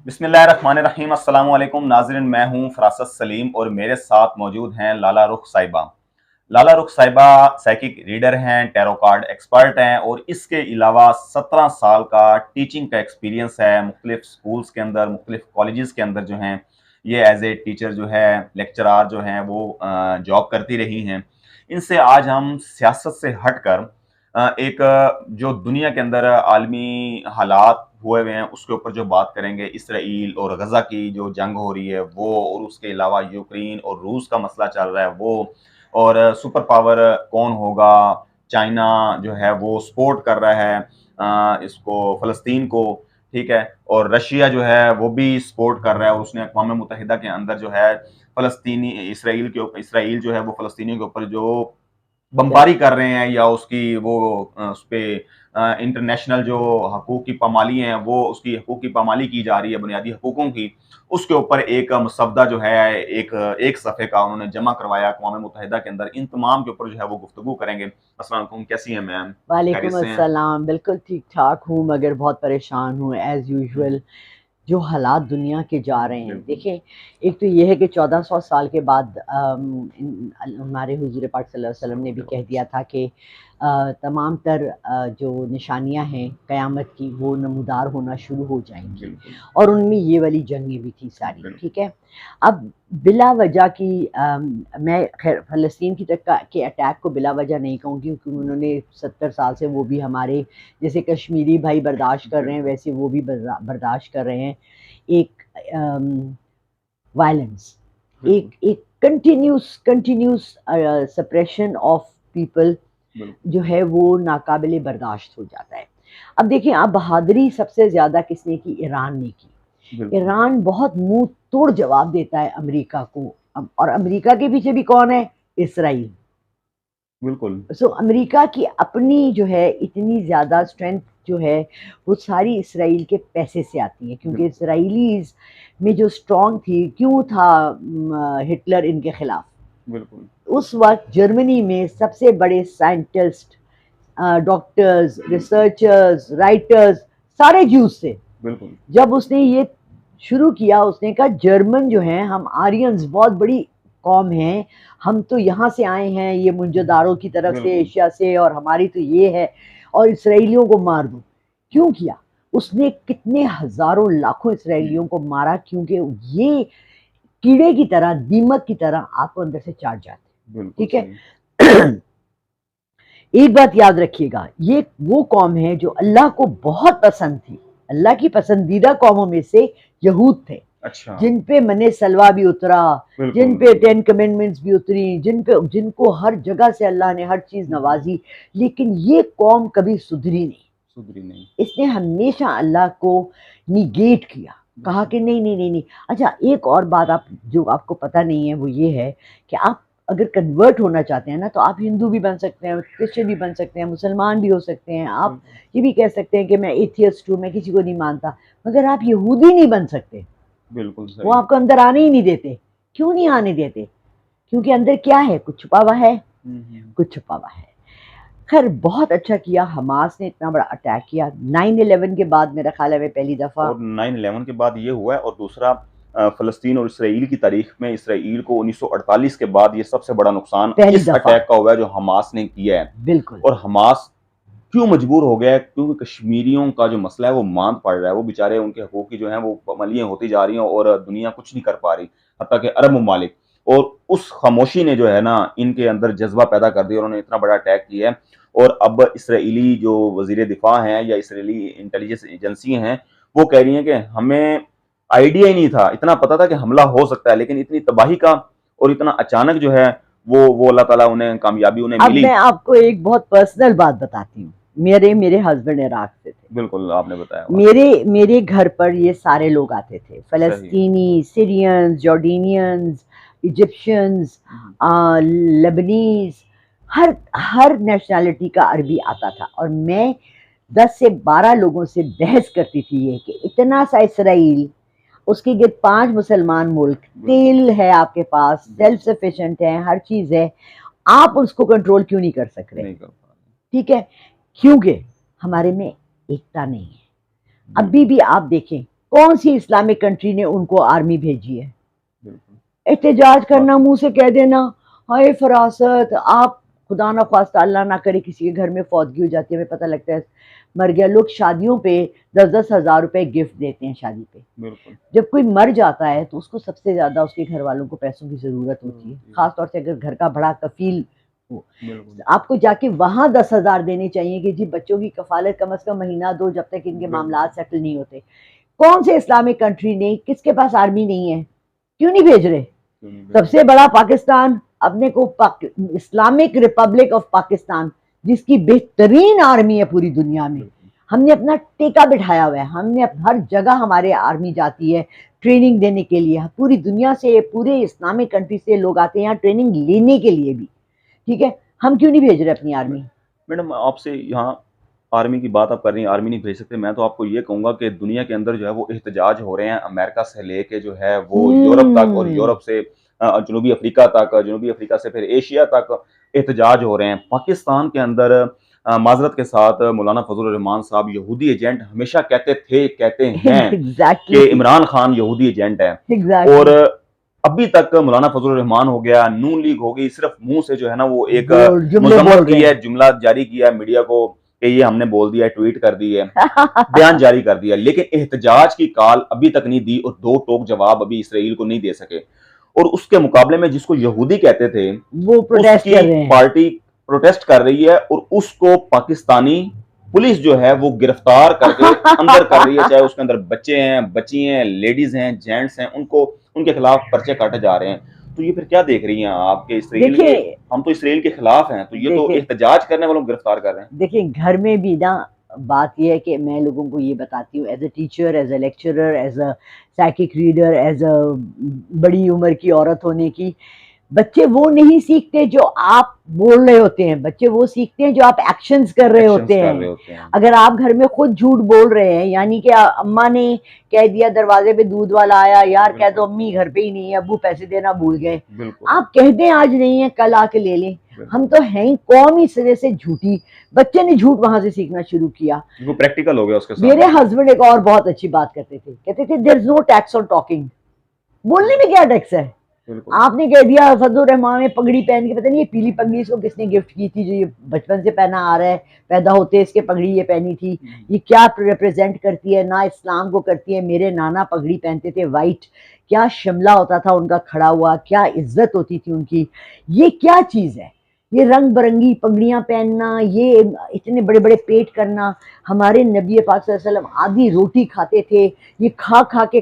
बिस्मिल्लाहिर्रहमानिर्रहीम अस्सलाम वालेकुम नाज़रीन, मैं हूं फरासत सलीम और मेरे साथ मौजूद हैं लाला रुख साहिबा। लाला रुख साहिबा साइकिक रीडर हैं, टैरो कार्ड एक्सपर्ट हैं और इसके अलावा 17 साल का टीचिंग का एक्सपीरियंस है। मुख्तलिफ स्कूल्स के अंदर, मुख्तलिफ कॉलेजेस के अंदर जो हैं ये एज ए टीचर जो है, लेक्चरार जो हैं वो जॉब करती रही हैं। इनसे आज हम सियासत से हट कर एक जो दुनिया के अंदर आलमी हालात हुए हुए हैं उसके ऊपर जो बात करेंगे। इसराइल और गज़ा की जो जंग हो रही है वो, और उसके अलावा यूक्रेन और रूस का मसला चल रहा है वो, और सुपर पावर कौन होगा। चाइना जो है वो सपोर्ट कर रहा है इसको, फ़लस्तीन को, ठीक है, और रशिया जो है वो भी सपोर्ट कर रहा है। उसने अक़वाम मुत्तहिदा के अंदर जो है फ़लस्तीनी इसराइल जो है वो फ़लस्तीनियों के ऊपर जो बमबारी कर रहे हैं या उसकी वो उस पे इंटरनेशनल जो हकूक़ की पामाली हैं वो, उसकी हकूक़ की पामाली की जा रही है, बुनियादी हकूक़ों की। उसके ऊपर एक मसवदा जो है एक एक सफ़े का उन्होंने जमा करवाया अक़वाम मुत्तहिदा के अंदर। इन तमाम के ऊपर जो है वो गुफ्तगू करेंगे। अस्सलाम वालेकुम, कैसी हैं मैम? खैरियत वालेकुम से हैं? अस्सलाम। बिल्कुल ठीक-ठाक हूँ मगर बहुत परेशान हूँ एज़ हुँ, यूजुअल। जो हालात दुनिया के जा रहे हैं, बिल्कुल। देखिए, एक तो ये है कि 1400 साल के बाद हमारे हुज़ूर पाक सल्लल्लाहु अलैहि वसल्लम ने भी कह दिया था कि तमाम तर जो निशानियाँ हैं क़यामत की वो नमूदार होना शुरू हो जाएँगी, बिल्कुल, और उनमें ये वाली जंगें भी थी सारी, बिल्कुल। ठीक है? अब बिला वजह की मैं खैर फ़लस्तीन की तक का के अटैक को बिला वजह नहीं कहूँगी, क्योंकि उन्होंने 70 साल से वो भी हमारे जैसे कश्मीरी भाई बर्दाश्त कर रहे हैं, बिल्कुल, वैसे वो भी बर्दाश्त कर रहे हैं। एक वायलेंस, एक बिल्कुल, एक कंटिन्यूस सप्रेशन ऑफ पीपल बिल्कुल, जो है वो नाकाबिले बर्दाश्त हो जाता है। अब देखिए, आप बहादुरी सबसे ज़्यादा किसने की? ईरान ने की। बिल्कुल, ईरान बहुत मुँह तोड़ जवाब देता है अमेरिका को। अब और अमेरिका के पीछे भी कौन है? इसराइल। बिल्कुल, सो अमेरिका की अपनी जो है इतनी ज़्यादा स्ट्रेंथ जो है वो सारी इसराइल के पैसे से आती है, क्योंकि बिल्कुल, इसराइलीज़ में जो स्ट्रॉन्ग थी, क्यों था हिटलर इनके खिलाफ? बिल्कुल, उस वक़्त जर्मनी में सबसे बड़े साइंटिस्ट, डॉक्टर्स, रिसर्चर्स, राइटर्स सारे ज्यूज़ थे। बिल्कुल, जब उसने ये शुरू किया, उसने कहा जर्मन जो हैं, हम आर्यंस बहुत बड़ी कौम हैं, हम तो यहाँ से आए हैं, ये मुंजदारों की तरफ से, बिल्कुल, एशिया से, और हमारी तो ये है, और इसराइलियों को मार दो। क्यों किया? उसने कितने हज़ारों लाखों इसराइलियों को मारा, क्योंकि ये कीड़े की तरह, दीमक की तरह आपको अंदर से चाट जाते हैं, बिल्कुल ठीक है? सही। एक बात याद रखिएगा, ये वो कौम है जो अल्लाह को बहुत पसंद थी। अल्लाह की पसंदीदा कौमों में से यहूद थे, अच्छा, जिन पे मने सलवा भी उतरा, जिन बिल्कुल, पे 10 कमेंडमेंट्स भी उतरी, जिनको हर जगह से अल्लाह ने हर चीज़ हुँ, हुँ, नवाज़ी, लेकिन ये कौम कभी सुधरी नहीं। सुधरी नहीं, इसने हमेशा अल्लाह को निगेट किया, कहा बिल्कुल, कि नहीं, नहीं, नहीं, नहीं। अच्छा, एक और बात आप जो आपको पता नहीं है वो ये है कि आप अगर कन्वर्ट होना चाहते हैं ना, तो आप हिंदू भी बन सकते हैं, क्रिश्चियन भी बन सकते हैं, मुसलमान भी हो सकते हैं। आप बिल्कुल, ये भी कह सकते हैं कि मैं एथियस्ट हूँ, मैं किसी को नहीं मानता, मगर आप यहूदी नहीं बन सकते। बिल्कुल वो सही। आपको अंदर आने ही नहीं देते। क्यों नहीं आने देते? क्योंकि अंदर क्या है? कुछ छुपा हुआ है, हुँ, हुँ, कुछ छुपा हुआ है। खैर, बहुत अच्छा किया हमास ने इतना बड़ा अटैक किया। 9/11 के बाद मेरा ख़्याल है मैं पहली दफ़ा। और 9/11 के बाद ये हुआ है, और दूसरा फ़लस्तीन और इसराइल की तारीख में इसराइल को 1948 के बाद ये सबसे बड़ा नुकसान पहली इस दफ़ा। अटैक का हुआ है जो हमास ने किया है। बिल्कुल। और हमास क्यों मजबूर हो गया है? क्योंकि कश्मीरियों का जो मसला है वो मांद पड़ रहा है। वो बेचारे, उनके हकूक की जो है वो पाबंदियाँ होती जा रही हैं और दुनिया कुछ नहीं कर पा रही, हत्ता कि अरब ममालिक। और उस खामोशी ने जो है ना इनके अंदर जज़्बा पैदा कर दिया, उन्होंने इतना बड़ा अटैक किया है। और अब इसराइली जो वज़ीर दिफ़ा हैं या इसराइली इंटेलिजेंस एजेंसी हैं, वो कह रही हैं कि हमें आइडिया ही नहीं था, इतना पता था कि हमला हो सकता है, लेकिन इतनी तबाही का और इतना अचानक जो है वो अल्लाह ताला उन्हें कामयाबी उन्हें अब मिली। मैं आपको एक बहुत पर्सनल बात बताती हूँ। मेरे हस्बैंड इराक से थे। बिल्कुल, आपने बताया वाक़ई। मेरे मेरे घर पर ये सारे लोग आते थे, सही है। फ़लस्तीनी, सीरियंस, जॉर्डनियंस, इजिप्शियंस, हुँ, लेबनीज़, हर हर नेशनैलिटी का अरबी आता था, और मैं 10 से 12 लोगों से बहस करती थी ये कि इतना सा इसराइल, उसके गिर्द 5 मुसलमान मुल्क, बिल्कुल, तेल है आपके पास, सेल्फ बिल्कुल, सफिशिएंट है, हर चीज़ है, आप उसको कंट्रोल क्यों नहीं कर सक रहे? नहीं कर पा रहे। ठीक है? क्योंकि हमारे में एकता नहीं है। अभी बिल्कुल, भी आप देखें, कौन सी इस्लामिक कंट्री ने उनको आर्मी भेजी है? बिल्कुल। एहतजाज करना, मुंह से कह देना हाय फरासत, आप खुदा ना खास्ता अल्लाह ना करे किसी के घर में फौतगी हो जाती है, हमें पता लगता है मर गया। लोग शादियों पे 10-10 हज़ार रुपए गिफ्ट देते हैं शादी पे। बिल्कुल। जब कोई मर जाता है तो उसको सबसे ज़्यादा उसके घर वालों को पैसों की ज़रूरत होती है, ख़ास तौर से अगर घर का बड़ा कफ़ील हो। बिल्कुल। आपको जाके वहाँ 10,000 देने चाहिए कि जी बच्चों की कफ़ालत कम से कम महीना 2 जब तक इनके मामलात सेटल नहीं होते। कौन से इस्लामिक कंट्री ने, किसके पास आर्मी नहीं है? क्यों नहीं भेज रहे? सबसे बड़ा पाकिस्तान, अपने को इस्लामिक रिपब्लिक ऑफ पाकिस्तान, जिसकी बेहतरीन आर्मी है पूरी दुनिया में। हमने अपना टेका बिठाया हुआ है, हमने हर जगह हमारे आर्मी जाती है ट्रेनिंग देने के लिए। पूरी दुनिया से, पूरे इस्लामिक कंट्री से लोग आते हैं यहाँ ट्रेनिंग लेने के लिए भी। ठीक है, हम क्यों नहीं भेज रहे अपनी आर्मी? मैडम आपसे यहाँ आर्मी की बात आप कर रही हैं, आर्मी नहीं भेज सकते, मैं तो आपको ये कहूँगा कि दुनिया के अंदर जो है वो एहतजाज हो रहे हैं, अमेरिका से लेके जो है वो यूरोप तक, और यूरोप से जनूबी अफ्रीका तक, जनूबी अफ्रीका से फिर एशिया तक एहतजाज हो रहे हैं। पाकिस्तान के अंदर माजरत के साथ मौलाना फजल रहमान साहब यहूदी एजेंट हमेशा कहते थे, कहते हैं एग्जैक्टली कि इमरान खान यहूदी एजेंट है। एग्जैक्टली और अभी तक मौलाना फजल रहमान हो गया, नून लीग हो गई, सिर्फ मुंह से जो है ना वो एक जुमले बोल मजम्मत की रहे है, हैं। जुमला जारी किया है मीडिया को कि ये हमने बोल दिया, ट्वीट कर दी है, बयान जारी कर दिया, लेकिन एहतजाज की कॉल अभी तक नहीं दी और दो टोक जवाब अभी इसराइल को नहीं दे सके। और उसके मुकाबले में जिसको यहूदी कहते थे वो प्रोटेस्ट कर रहे उसकी हैं। पार्टी प्रोटेस्ट कर रही है और उसको पाकिस्तानी पुलिस जो है वो गिरफ्तार करके अंदर कर रही है, चाहे उसके अंदर बच्चे हैं, बच्ची हैं, लेडीज हैं, जेंट्स हैं, उनको उनके खिलाफ पर्चे काटे जा रहे हैं। तो ये फिर क्या देख रही हैं आप कि इसराइल के, देखिए हम तो इसराइल के खिलाफ हैं, तो ये तो देखिए एहतजाज करने वालों को गिरफ्तार कर रहे हैं। देखिए घर में भी ना बात यह है कि मैं लोगों को ये बताती हूँ, as a teacher, as a lecturer, as a psychic reader, as a बड़ी उम्र की औरत होने की, बच्चे वो नहीं सीखते जो आप बोल रहे होते हैं, बच्चे वो सीखते हैं जो आप एक्शंस कर रहे एक्शंस होते कर हैं। रहे होते हैं। अगर आप घर में खुद झूठ बोल रहे हैं, यानी कि अम्मा ने कह दिया दरवाजे पे दूध वाला आया, यार कह दो अम्मी घर पे ही नहीं है, अब्बू पैसे देना भूल गए, बिल्कुल आप कह दें आज नहीं है कल आके ले लें। हम तो हैं ही कौम इस तरह से झूठी, बच्चे ने झूठ वहां से सीखना शुरू किया। वो प्रैक्टिकल हो गया उसके साथ। मेरे हस्बैंड एक और बहुत अच्छी बात करते थे, कहते थे there is no tax on talking. बोलने में क्या टैक्स है? आपने कह दिया फजल रहमान में पगड़ी पहन के, पता नहीं ये पीली पगड़ी इसको किसने गिफ्ट की थी, जो ये बचपन से पहना आ रहा है, पैदा होते इसके पगड़ी ये पहनी थी, ये क्या रिप्रेजेंट करती है? ना इस्लाम को करती है। मेरे नाना पगड़ी पहनते थे वाइट, क्या शिमला होता था उनका खड़ा हुआ, क्या इज्जत होती थी उनकी। ये क्या चीज़ है? ये रंग बिरंगी पगड़ियाँ पहनना, ये इतने बड़े बड़े पेट करना। हमारे नबी पाक सल्लल्लाहु अलैहि वसल्लम आधी रोटी खाते थे, ये खा खा के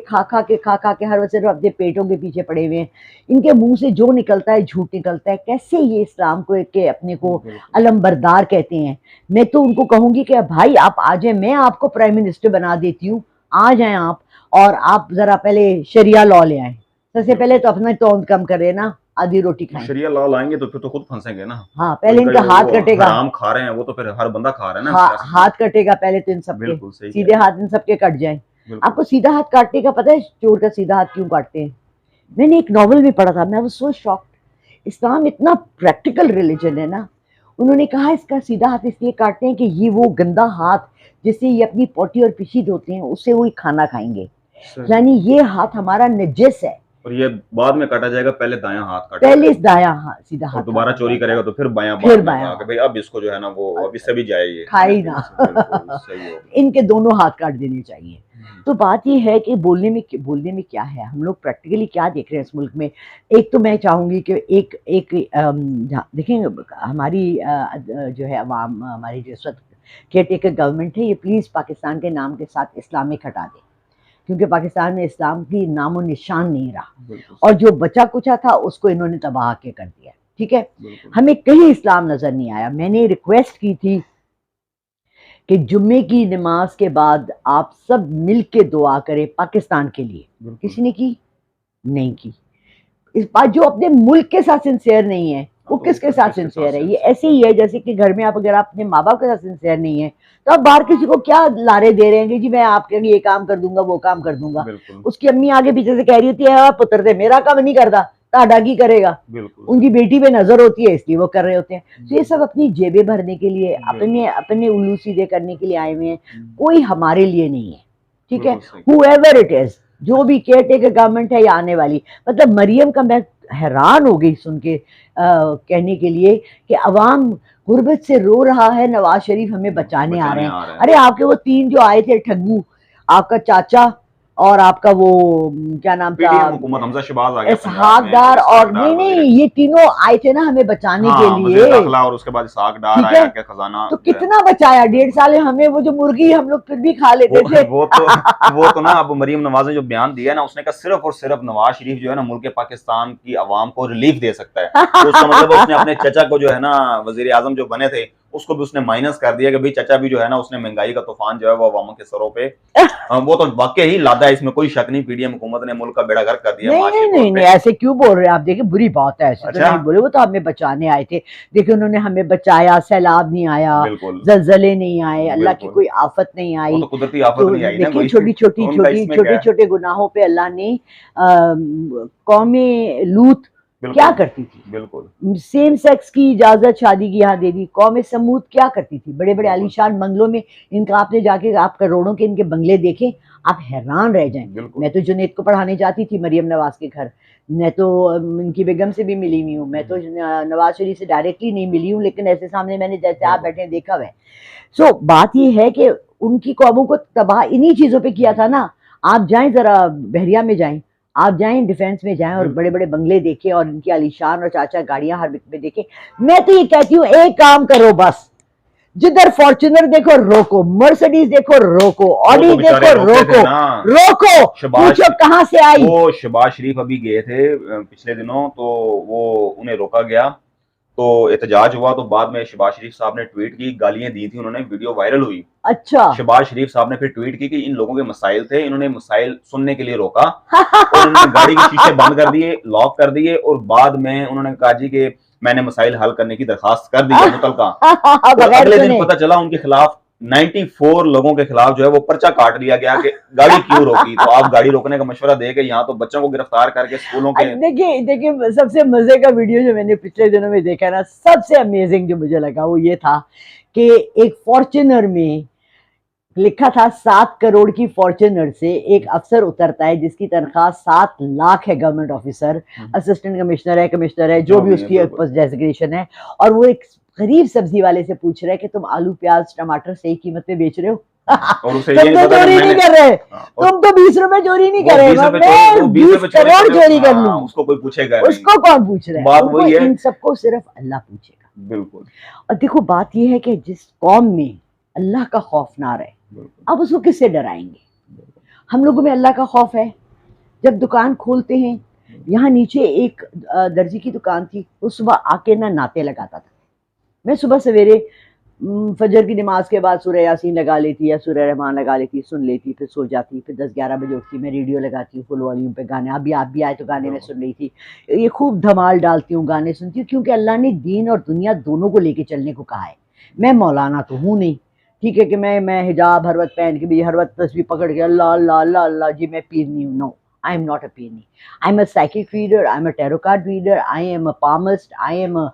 हर वक्त सिर्फ अपने पेटों के पीछे पड़े हुए हैं। इनके मुंह से जो निकलता है झूठ निकलता है। कैसे ये इस्लाम को के अपने को अलमबरदार कहते हैं? मैं तो उनको कहूंगी कि भाई आप आ जाए, मैं आपको प्राइम मिनिस्टर बना देती हूँ, आ जाएं आप, और आप जरा पहले शरिया लॉ ले आए। सबसे पहले तो अपना तौंद कम करे ना, आधी रोटी खाएं। शरिया लॉ लाएंगे तो फिर तो खुद फंसेंगे ना। हाँ, पहले इनका हाथ कटेगा। हराम खा रहे हैं वो तो फिर हर बंदा खा रहा है ना। हाथ कटेगा पहले तो इन सबके, बिल्कुल सही सीधे हाथ इन सबके कट जाएं। आपको सीधा हाथ काटने का पता है चोर का सीधा हाथ क्यों काटते हैं? मैंने एक नॉवल में पढ़ा था, मैं वो सो शॉक्ड। इस्लाम इतना प्रैक्टिकल रिलीजन है ना, उन्होंने कहा इसका सीधा हाथ इसलिए काटते हैं कि ये वो गंदा हाथ जिससे ये अपनी पोटी और पिशी धोते हैं, उससे वो खाना खाएंगे, यानी ये हाथ हमारा नजस है। और ये बाद में काटा जाएगा, पहले दायां हाथ काटेगा, पहले इस दायां हाथ सीधा हाथ, और दोबारा चोरी करेगा तो फिर बायां, फिर बाद में बायां कहा कि भाई अब इसको जो है ना वो अब इससे भी जाए, ये खाई ना। सही हो। इनके दोनों हाथ काट देने चाहिए। तो बात ये है कि बोलने में क्या है, हम लोग प्रैक्टिकली क्या देख रहे हैं इस मुल्क में। एक तो मैं चाहूंगी कि एक एक देखें हमारी जो है अवाम, हमारी जो इस वक्त केयर टेकर गवर्नमेंट है, ये प्लीज़ पाकिस्तान के नाम के साथ इस्लामिक हटा दे, क्योंकि पाकिस्तान में इस्लाम की नामो निशान नहीं रहा, और जो बचा कुचा था उसको इन्होंने तबाह के कर दिया। ठीक है, हमें कहीं इस्लाम नजर नहीं आया। मैंने रिक्वेस्ट की थी कि जुम्मे की नमाज के बाद आप सब मिल के दुआ करें पाकिस्तान के लिए। किसी ने की? नहीं की। इस बात जो अपने मुल्क के साथ सिंसियर नहीं है वो किसके साथ सिंसियर है? ये ऐसे ही है जैसे कि घर में आप अगर आप अपने माँ बाप के साथ सिंसियर नहीं है तो आप बाहर किसी को क्या लारे दे रहे हैं कि जी मैं आपके लिए ये काम कर दूंगा वो काम कर दूंगा। उसकी अम्मी आगे पीछे से कह रही होती है पुत्र दे मेरा काम नहीं करता, ताड़ा की करेगा। उनकी बेटी पे नजर होती है इसलिए वो कर रहे होते हैं। तो ये सब अपनी जेबें भरने के लिए, अपने उल्लू सीधे करने के लिए आए हुए हैं, कोई हमारे लिए नहीं है। ठीक है, बिल्कुल सही। हुएवर इट इज, जो भी केयर टेकर गवर्नमेंट है या आने वाली, मतलब मरियम का मैं हैरान हो गई सुन के कहने के लिए कि अवाम गुर्बत से रो रहा है, नवाज शरीफ हमें बचाने आ रहे बचाने हैं। आ रहे हैं। अरे आपके वो 3 जो आए थे ठग्गू, आपका चाचा और आपका वो क्या नाम था, पीडीएम हुकूमत, हमजा शहबाज आ गया पंजाब में, इसहाक फिर डार, और इसहाक डार नहीं वजीर, नहीं, ये तीनों आए थे ना हमें बचाने के हाँ वजीर लिए, दाखिला, और उसके बाद इसहाक डार ठीक है। आया के खजाना तो जो है। कितना बचाया, 1.5 साल है हमें, वो जो मुर्गी हम लोग फिर भी खा वो लेते थे। वो तो वो तो ना अब मरियम नवाज ने जो बयान दिया है ना, उसने कहा सिर्फ और सिर्फ नवाज शरीफ जो है ना मुल्क पाकिस्तान की आवाम को रिलीफ दे सकता है। तो उसका मतलब उसने अपने चचा को जो है ना वजीर आजम जो बने थे उसको भी उसने माइनस कर दिया कि भाई चचा भी जो है ना उसने महंगाई का तूफान जो है वो अवामों के सरों पे, वो तो वाकई ही लादा है, इसमें कोई शक नहीं। पीडीएम हुकूमत ने मुल्क का बेड़ा गर्क कर दिया नहीं माशी नहीं तौर नहीं पे। नहीं, ऐसे क्यों बोल रहे हैं आप, देखिए बुरी बात है, ऐसे तो अच्छा, नहीं बोले, वो तो हमें बचाने आए थे। देखिए उन्होंने हमें बचाया, सैलाब नहीं आया, बिल्कुल जलजले नहीं आए, अल्लाह की बिल्कुल, कोई आफत नहीं वो आई। तो कुदरती आफत तो नहीं आई ना देखिए कोई छोटी तो छोटी उनका छोटी इसमें क्या छोटे है। छोटे गुनाहों पे अल्लाह ने कौमे लूत क्या बिल्कुल करती थी, बिल्कुल सेम सेक्स की इजाजत शादी की यहाँ दे दी। कौम समूद क्या करती थी, बड़े बड़े बिल्कुल आलीशान बंगलों में, इनका आपने जाके आप करोड़ों के इनके बंगले देखे, आप हैरान रह जाएं। बिल्कुल। मैं तो जुनैद को पढ़ाने जाती थी मरियम नवाज के घर, मैं तो इनकी बेगम से भी मिली हुई हूँ, मैं तो नवाज शरीफ से डायरेक्टली नहीं मिली हूँ, लेकिन ऐसे सामने मैंने जैसे आप बैठे हैं देखा हुआ है। सो बात ये है कि उनकी कौमों को तबाह इन्हीं चीजों पे किया था ना। आप जाएं जरा बहरिया में जाएं, आप जाएं डिफेंस में जाएं और बड़े बिल्कुल बड़े बंगले देखें और इनकी आलीशान और चाचा गाड़ियां हर में देखें। मैं तो ये कहती हूँ एक काम करो बस, जिधर फॉर्च्यूनर देखो रोको, मर्सिडीज देखो रोको, वो ऑडी तो बेचारे देखो रोकते थे रोको, ना। रोको, शबाज पूछो कहां से आई। वो शबाज शरीफ अभी गए थे पिछले दिनों, तो वो उन्हें रोका गया, तो एहतजाज हुआ, तो बाद में शबाज शरीफ साहब ने ट्वीट की, गालियां दी थी उन्होंने, वीडियो वायरल हुई। अच्छा। शहबाज शरीफ साहब ने फिर ट्वीट की कि इन लोगों के मसाइल थे, इन्होंने मसाइल सुनने के लिए रोका और इन्होंने गाड़ी के शीशे बंद कर दिए, लॉक कर दिए, और बाद में उन्होंने कहा जी कि मैंने मसाइल हल करने की दरखास्त कर दी है मुतलका। और बगैर अगले दिन सुने। पता चला उनके खिलाफ 94 लोगों के खिलाफ जो है वो पर्चा काट लिया गया कि गाड़ी क्यों रोकी। तो आप गाड़ी रोकने का मशवरा दे के यहाँ तो बच्चों को गिरफ्तार करके स्कूलों के। देखिए देखिए, सबसे मजे का वीडियो जो मैंने पिछले दिनों में देखा ना, सबसे अमेजिंग जो मुझे लगा वो ये था कि एक फॉर्च्यूनर में लिखा था 7 करोड़ की फॉर्च्यूनर से एक अफसर उतरता है जिसकी तनख्वाह 7 लाख है, गवर्नमेंट ऑफिसर, असिस्टेंट कमिश्नर है, जो भी उसकी डेजिग्नेशन है, और वो एक गरीब सब्जी वाले से पूछ रहा है कि तुम आलू प्याज टमाटर सही कीमत पे बेच रहे हो। और उसे तुम ये तो नहीं पता कि चोरी नहीं मैंने कर रहे, और तुम तो 20 रुपए चोरी नहीं वो कर रहे, 20 रुपए मैं 20 चोरी करोड़ चोरी कर हाँ, लूंगी। उसको कोई पूछेगा नहीं। उसको कौन पूछ रहा है, बात उनको वही है। इन सबको सिर्फ अल्लाह पूछेगा। बिल्कुल और देखो बात यह है कि जिस कौम में अल्लाह का खौफ ना रहे, बिल्कुल अब उसको किससे डराएंगे। हम लोगों में अल्लाह का खौफ है। जब दुकान खोलते हैं, यहाँ नीचे एक दर्जी की दुकान थी, वो सुबह आके ना नाते लगाता था। मैं सुबह सवेरे फजर की नमाज के बाद सूरह यासीन लगा लेती या सूरह रहमान लगा लेती, सुन लेती, फिर सो जाती, फिर 10-11 बजे उठती, मैं रेडियो लगाती हूँ फुल वॉल्यूम पे गाने, अभी आप भी आए तो गाने में सुन रही थी, ये खूब धमाल डालती हूँ, गाने सुनती हूँ, क्योंकि अल्लाह ने दीन और दुनिया दोनों को लेके चलने को कहा है। मैं मौलाना तो हूँ नहीं, ठीक है, कि मैं हिजाब हर वक्त पहन के भी हर वक्त तस्वीर पकड़ के अल्लाह अल्लाह अल्लाह अल्लाह जी मैं पीर नहीं हूँ। No, I am not a pir, I am a psychic reader, I am a tarot card reader, I am a palmist, I am a,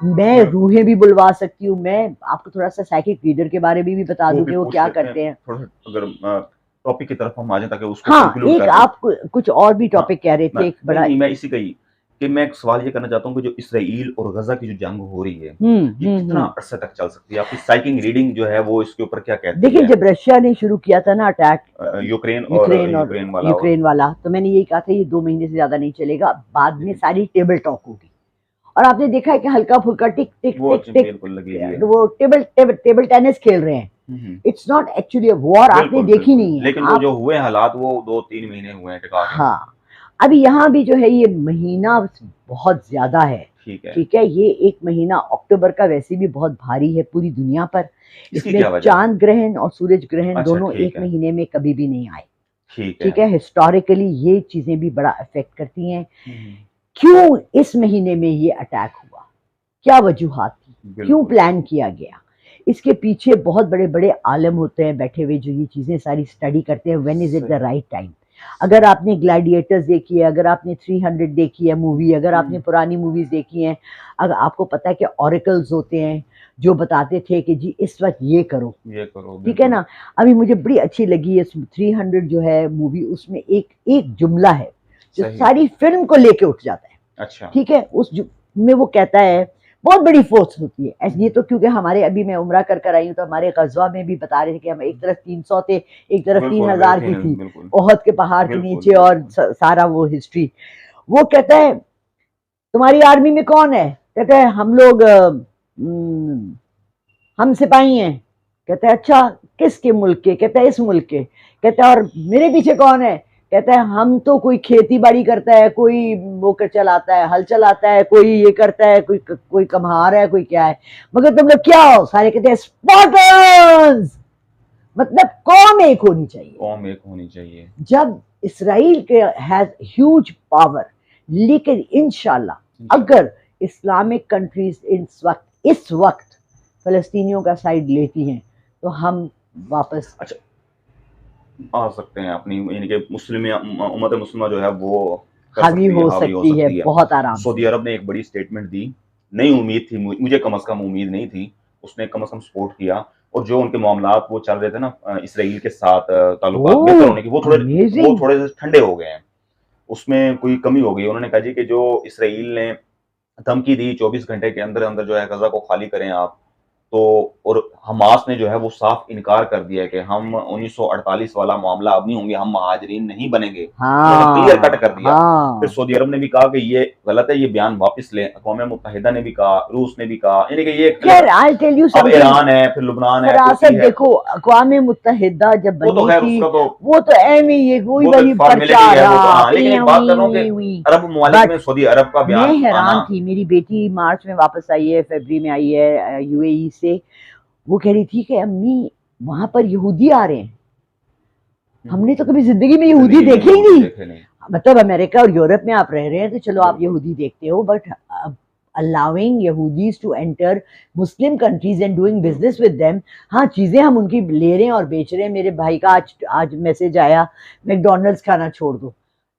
मैं रूहें भी बुलवा सकती हूँ। मैं आपको थोड़ा सा साइकिक रीडर के बारे में भी बता दूं कि वो क्या करते हैं। थोड़ा अगर टॉपिक की तरफ हम आ जाए ताकि उसको हाँ, कंक्लूड एक कर दें। आप कुछ और भी हाँ, टॉपिक कह रहे थे, एक बड़ा नहीं मैं इसी का ही कि मैं एक सवाल ये करना चाहता हूँ कि जो इसराइल और गजा की जो जंग हो रही है ये कितना अरसे तक चल सकती है? आपकी साइकिंग रीडिंग जो है वो इसके ऊपर क्या कहती देखिए, है? जब रशिया ने शुरू किया था ना अटैक यूक्रेन वाला, तो मैंने यही कहा था ये 2 महीने से ज्यादा नहीं चलेगा, बाद में सारी टेबल टॉक होगी। और आपने देखा है कि हल्का फुल्का टिक टिक टिक टिक वो टेबल टेनिस खेल रहे हैं। It's not actually a war, आपने देखी नहीं है। लेकिन वो जो हुए हालात वो 2-3 महीने हुए हैं टिका के। हाँ, अभी यहाँ भी जो है ये महीना बहुत ज्यादा है, ठीक है, ये 1 महीना अक्टूबर का वैसे भी बहुत भारी है पूरी दुनिया पर। इसमें चांद ग्रहण और सूरज ग्रहण दोनों एक महीने में कभी भी नहीं आए, ठीक है। हिस्टोरिकली ये चीजें भी बड़ा अफेक्ट करती हैं। क्यों इस महीने में ये अटैक हुआ, क्या वजूहात थी, क्यों प्लान किया गया, इसके पीछे बहुत बड़े बड़े आलम होते हैं बैठे हुए जो ये चीजें सारी स्टडी करते हैं। When is it the right time. अगर आपने ग्लैडिएटर्स देखी है, अगर आपने 300 देखी है मूवी, अगर आपने पुरानी मूवीज देखी हैं, अगर आपको पता है कि ऑरिकल्स होते हैं, जो बताते थे कि जी इस वक्त ये करो, ये करो, ठीक है ना। अभी मुझे बड़ी अच्छी लगी है 300 जो है मूवी, उसमें एक एक जुमला है जो सही। सारी फिल्म को लेके उठ जाता है, अच्छा। ठीक है। में वो कहता है, बहुत बड़ी फोर्स होती है ऐसे। ये तो क्योंकि हमारे अभी मैं उम्रा कर कर आई हूँ, तो हमारे गजवा में भी बता रहे थे कि हम एक तरफ 300 थे, एक तरफ बिल्कुल 3000 की बिल्कुल थी, बिल्कुल ओहद के पहाड़ के बिल्कुल नीचे, और बिल्कुल। सारा वो हिस्ट्री। वो कहता है तुम्हारी आर्मी में कौन है? कहता है हम लोग हम सिपाही हैं। कहता है अच्छा, किसके मुल्क के? कहता है इस मुल्क के। कहता है और मेरे पीछे कौन है? कहता है हम तो कोई खेती बाड़ी करता है, कोई वो कर चलाता है, हल चलाता है, कोई ये करता है, कोई कम्हार है, कोई क्या है, मगर तुम लोग क्या हो? सारे कहते हैं स्पार्टन्स। मतलब कौम एक होनी चाहिए। कौम एक होनी चाहिए। जब इसराइल के हैज ह्यूज पावर, लेकिन इंशाल्लाह अगर इस्लामिक कंट्रीज इस वक्त फलस्तीनियों का साइड लेती हैं, तो हम वापस अच्छा, आ सकते हैं अपनी, यानी कि मुस्लिम उम्मत मुस्लिमा जो है वो कर हावी सकती है, हो हावी हो सकती है सकती है। बहुत आराम से। सऊदी अरब ने एक बड़ी स्टेटमेंट दी, नई उम्मीद थी, मुझे कम से कम उम्मीद नहीं थी, उसने कम से कम सपोर्ट किया। और जो उनके मामलात वो चल रहे थे ना इसराइल के साथ, ताल्लुकात बेहतर ओह होने की, वो अमेजिंग। थोड़े से ठंडे हो गए हैं, उसमें कोई कमी हो गई। उन्होंने कहा जी कि जो इसराइल ने धमकी दी 24 घंटे के अंदर अंदर जो है गजा को खाली करें आप, तो और हमास ने जो है वो साफ इनकार कर दिया कि हम 1948 वाला मामला अब नहीं होंगे, हम महाजरीन नहीं बनेंगे, उन्होंने क्लियर कट कर हाँ दिया। फिर हाँ। सऊदी अरब ने भी कहा कि ये गलत है, ये बयान वापस लें, अक़वाम मुत्तहिदा ने भी कहा, रूस ने भी कहा, यानी कि ये खैर क्लियर। आई टेल यू अब समथिंग, ईरान है, फिर लुबनान है, फरासत तुर्की है, देखो, अक़वाम मुत्तहिदा जब वो तो बनी खैर थी, उसका तो वो तो एम ही ये वही वो तो वाली फॉर्मेलिटी है, वो तो प्रचारा हाँ, लेकिन एक बात कर रहा हूँ कि अरब ममालिक बट में सऊदी अरब का मैं बयान आना। हैरान थी। मेरी बेटी मार्च में वापस आई है, फरवरी में आई है यूएई से। वो कह रही थी कि अम्मी वहां पर यहूदी आ रहे हैं, हमने तो कभी जिंदगी में यहूदी जिंदगी में देखे ही यहूदी नहीं। देखे नहीं। मतलब अमेरिका और यूरोप में आप रह रहे हैं तो चलो आप बिल्कुल यहूदी देखते हो, but allowing Yahudis to enter Muslim countries and doing business with them. हाँ, चीजें हम उनकी ले रहे हैं और बेच रहे हैं। मेरे भाई का आज मैसेज आया, मैकडोनल्ड्स खाना छोड़ दो।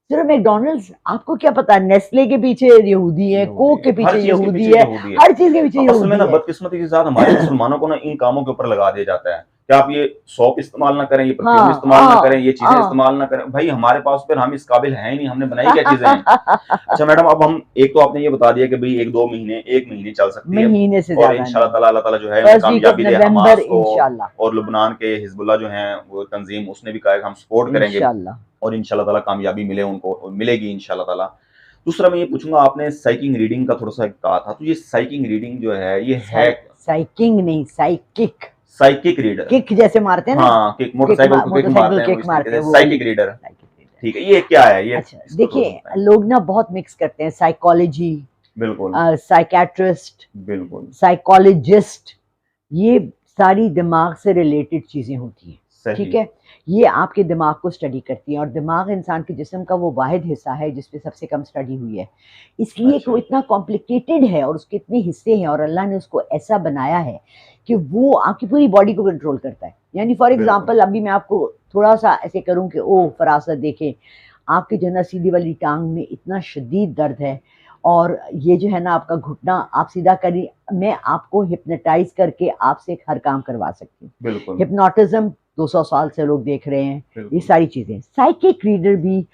सिर्फ मैकडोनल्ड्स, आपको क्या पता नेस्ले के पीछे यहूदी है, यहूदी कोक है, के हर पीछे चीज के यहूदी पीछे है, यहूदी है। हर चीज के पीछे असल में यहूदी ना है। बदकिस्मती के साथ हमारे मुसलमानों को ना इन कामों के ऊपर लगा दिया जाता है कि आप ये सोप इस्तेमाल ना करें, ये परफ्यूम हाँ इस्तेमाल ना करें, ये चीजें हाँ इस्तेमाल ना करें। भाई हमारे पास फिर हम इस काबिल हैं ही नहीं, हमने बनाई क्या चीजें हैं। अच्छा मैडम, अब हम एक तो आपने ये बता दिया कि भाई 1-2 महीने, 1 महीने चल सकती है, महीने से और ज्यादा इंशाल्लाह नहीं, ताला अल्लाह ताला जो है फर्स्ट वीक ऑफ कामयाबी दे नवंबर हमास को। इंशाल्लाह। और लुबनान के हिजबुल्लाह जो हैं वो तंजीम, उसने भी कहा है कि हम सपोर्ट करेंगे, इंशाल्लाह। और इंशाल्लाह ताला कामयाबी मिले उनको, और मिलेगी इंशाल्लाह ताला। दूसरा मैं ये पूछूंगा, आपने साइकिंग रीडिंग का थोड़ा सा कहा था, तो ये साइकिंग रीडिंग जो है ये है साइकिंग नहीं, साइकिक। Psychic reader. किक जैसे मारते हैं ना, हाँ, किक, किक मोटरसाइकिल को किक मोटरसाइकिल मारते हैं वो, किक इस तरीके मारते से हैं, वो वाली साइकिक रीडर। Psychic reader. ठीक है, ये क्या है ये, अच्छा इसको थोड़ा सा देखिए, बताएं। लोग ना बहुत मिक्स करते हैं, साइकोलॉजी, बिल्कुल साइकेट्रिस्ट, बिल्कुल साइकोलॉजिस्ट, ये सारी दिमाग से रिलेटेड चीजें होती हैं, ठीक सही। है। ये आपके दिमाग को स्टडी करती हैं, और दिमाग इंसान के जिस्म का वो वाहिद हिस्सा है जिसपे सबसे कम स्टडी हुई है, इसलिए कि वो अच्छा इतना कॉम्प्लिकेटेड है और उसके इतने हिस्से हैं, और अल्लाह ने उसको ऐसा बनाया है कि वो आपकी पूरी बॉडी को कंट्रोल करता है। यानी फॉर बिल्कुल एग्जांपल अभी मैं आपको थोड़ा सा ऐसे करूं कि ओ फरासत देखें, आपकी जो है ना सीधी वाली टांग में इतना शदीद दर्द है, और ये जो है ना आपका घुटना, आप सीधा करिए, मैं आपको हिप्नोटाइज करके आपसे हर काम करवा सकती हूँ। बिल्कुल हिप्नोटिज्म 200 साल से लोग देख रहे हैं, ये बिल्कुल। सारी चीजें। साइकिक रीडर भी,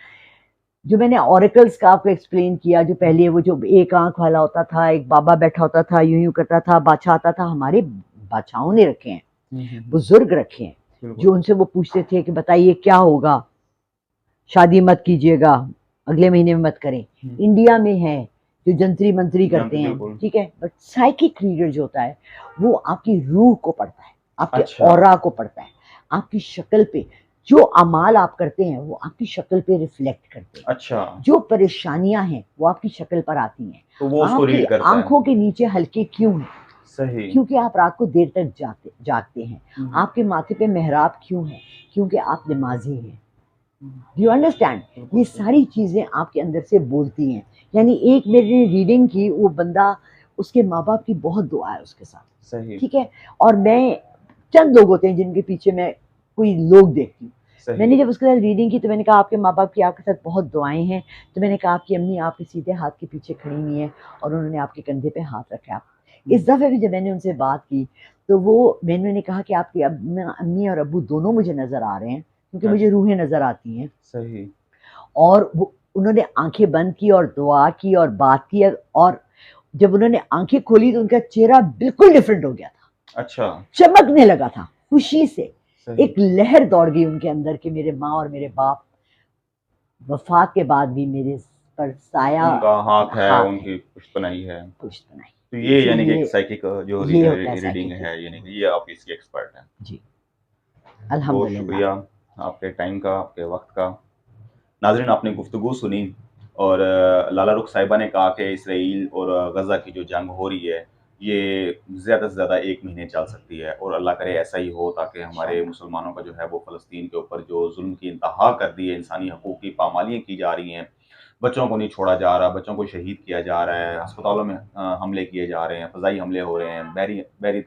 जो मैंने ऑरिकल्स का आपको एक्सप्लेन किया, जो पहले वो जो एक आंख वाला होता था, एक बाबा बैठा होता था, यूं यूं करता था, बादशाह आता था, हमारे बादशाहों ने रखे हैं, बुजुर्ग रखे हैं, बिल्कुल जो उनसे वो पूछते थे कि बताइए क्या होगा, शादी मत कीजिएगा, अगले महीने में मत करें। इंडिया में है जो जंतरी मंत्री करते हैं, बिल्कुल। ठीक है। बट साइकिक रीडर जो होता है वो आपकी रूह को पढ़ता है, आपके अच्छा ऑरा को पढ़ता है, आपकी शक्ल पे जो अमाल आप करते हैं वो आपकी शक्ल पे रिफ्लेक्ट करते हैं। अच्छा, जो परेशानियां हैं वो आपकी शक्ल पर आती हैं। तो वो उसको आपकी रीड करता है। आंखों के नीचे हल्के क्यों हैं? सही। क्योंकि आप रात को देर तक जागते हैं। आपके माथे पे मेहराब क्यों है? क्योंकि आप नमाजी हैं। Do you understand? ये सारी चीजें आपके अंदर से बोलती हैं। यानी एक मेरी रीडिंग की, वो बंदा, उसके माँ बाप की बहुत दुआ है उसके साथ, सही ठीक है। और मैं, चंद लोग होते हैं जिनके पीछे मैं कोई लोग देखती हूँ। सही। मैंने जब उसके साथ रीडिंग की तो मैंने कहा आपके माँ बाप की आपके साथ बहुत दुआएं हैं। तो मैंने कहा आपकी अम्मी आपके सीधे हाथ के पीछे खड़ी हुई हैं और उन्होंने आपके कंधे पे हाथ रखा है। इस दफ़े भी जब मैंने उनसे बात की, तो मैंने कहा कि आपके अम्मी और अब्बू दोनों मुझे नज़र आ रहे हैं, क्योंकि मुझे अच्छा, रूहें नज़र आती हैं। सही। और उन्होंने आँखें बंद की और दुआ की और बात की, और जब उन्होंने आँखें खोली तो उनका चेहरा बिल्कुल डिफरेंट हो गया था, अच्छा, चमकने लगा था खुशी से। सही। एक लहर दौड़ गई उनके अंदर कि मेरे माँ और मेरे बाप वफ़ात के बाद भी मेरे पर साया, उनका हाथ है, हाथ है, उनकी पुश्तनाई है। पुश्त बनाई। तो ये यानी कि एक इसीलिए साइकिक जो ये होता है रीडिंग साइकिक है, रीडिंग। यानी कि ये आप इसके एक्सपर्ट हैं। जी, बहुत अल्हम्दुलिल्लाह। शुक्रिया आपके टाइम का, आपके वक़्त का। नाज़रीन आपने गुफ्तगू सुनी और लाला रुख साहिबा ने कहा कि इसराइल और गज़ा की जो जंग हो रही है, ये ज़्यादा से ज़्यादा 1 महीने चल सकती है और अल्लाह करे ऐसा ही हो ताकि हमारे इंशाअल्लाह। मुसलमानों का जो है वो फ़लस्तीन के ऊपर जो ज़ुल्म की इंतहा कर दी है, इंसानी हकूक़ की पामालियाँ की जा रही हैं, बच्चों को नहीं छोड़ा जा रहा, बच्चों को शहीद किया जा रहा है, अस्पतालों में हमले किए जा रहे हैं, फ़ज़ाई हमले हो रहे हैं, बहरी बहरी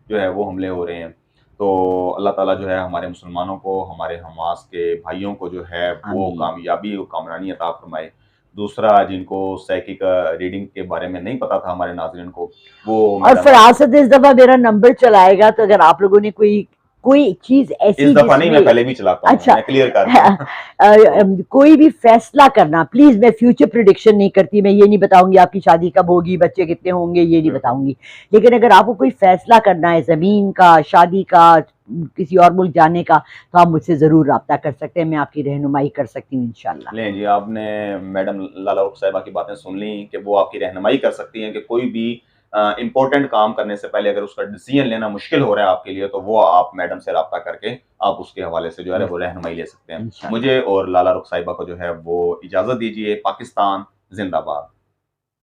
जो है वो हमले हो रहे हैं। तो अल्लाह ताला जो है हमारे मुसलमानों को, हमारे हमास के भाइयों को जो है वो आमीन। कामयाबी और कामरानी अता फ़रमाए। दूसरा जिनको साइकिक रीडिंग के बारे में नहीं पता था हमारे नाज़रीन को, वो और मैडम फरासत इस दफ़ा मेरा नंबर चलाएगा, तो अगर आप लोगों ने कोई कोई चीज़ इस ऐसी दफ़ा नहीं, मैं जिसमें, पहले भी चलाता हूँ, अच्छा, मैं क्लियर कर दूँ। तो कोई भी फैसला करना प्लीज़, मैं फ्यूचर प्रेडिक्शन नहीं करती, मैं ये नहीं बताऊँगी आपकी शादी कब होगी, बच्चे कितने होंगे, ये नहीं बिल्कुल, बताऊँगी। लेकिन अगर आपको कोई फैसला करना है ज़मीन का, शादी का, किसी और मुल्क जाने का, तो आप मुझसे ज़रूर राब्ता कर सकते हैं, मैं आपकी रहनुमाई कर सकती हूँ इंशाअल्लाह। लें जी, आपने मैडम लाला रुख साहिबा की बातें सुन ली कि वो आपकी रहनुमाई कर सकती हैं कि कोई भी इम्पोर्टेंट काम करने से पहले अगर उसका डिसीज़न लेना मुश्किल हो रहा है आपके लिए, तो वो आप मैडम से राब्ता करके आप उसके हवाले से जो है वो रहनुमाई ले सकते हैं। इंशाअल्लाह। मुझे और लाला रुख साहिबा को जो है वो इजाज़त दीजिए। पाकिस्तान ज़िंदाबाद।